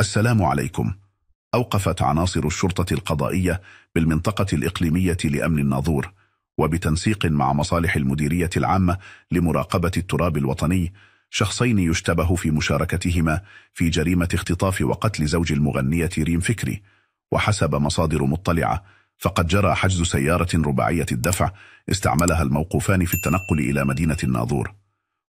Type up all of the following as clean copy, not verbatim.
السلام عليكم. أوقفت عناصر الشرطة القضائية بالمنطقة الإقليمية لأمن الناظور وبتنسيق مع مصالح المديرية العامة لمراقبة التراب الوطني شخصين يشتبه في مشاركتهما في جريمة اختطاف وقتل زوج المغنية ريم فكري. وحسب مصادر مطلعة فقد جرى حجز سيارة رباعية الدفع استعملها الموقوفان في التنقل إلى مدينة الناظور،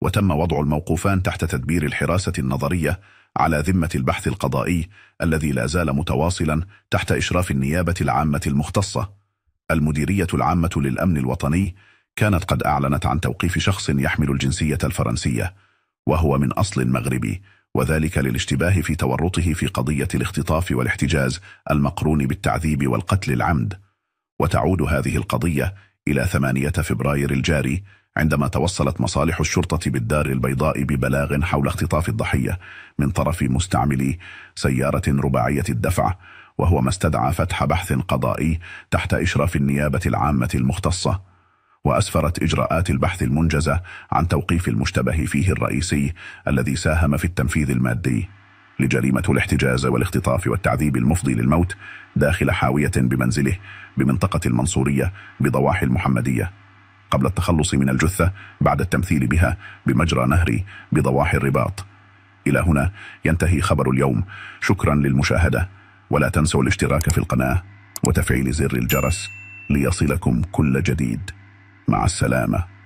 وتم وضع الموقوفان تحت تدبير الحراسة النظرية على ذمة البحث القضائي الذي لا زال متواصلا تحت إشراف النيابة العامة المختصة. المديرية العامة للأمن الوطني كانت قد أعلنت عن توقيف شخص يحمل الجنسية الفرنسية وهو من أصل مغربي، وذلك للاشتباه في تورطه في قضية الاختطاف والاحتجاز المقرون بالتعذيب والقتل العمد. وتعود هذه القضية إلى 8 فبراير الجاري، عندما توصلت مصالح الشرطة بالدار البيضاء ببلاغ حول اختطاف الضحية من طرف مستعملي سيارة رباعية الدفع، وهو ما استدعى فتح بحث قضائي تحت إشراف النيابة العامة المختصة. وأسفرت إجراءات البحث المنجزة عن توقيف المشتبه فيه الرئيسي الذي ساهم في التنفيذ المادي لجريمة الاحتجاز والاختطاف والتعذيب المفضي للموت داخل حاوية بمنزله بمنطقة المنصورية بضواحي المحمدية، قبل التخلص من الجثة بعد التمثيل بها بمجرى نهري بضواحي الرباط. إلى هنا ينتهي خبر اليوم. شكرا للمشاهدة، ولا تنسوا الاشتراك في القناة وتفعيل زر الجرس ليصلكم كل جديد. مع السلامة.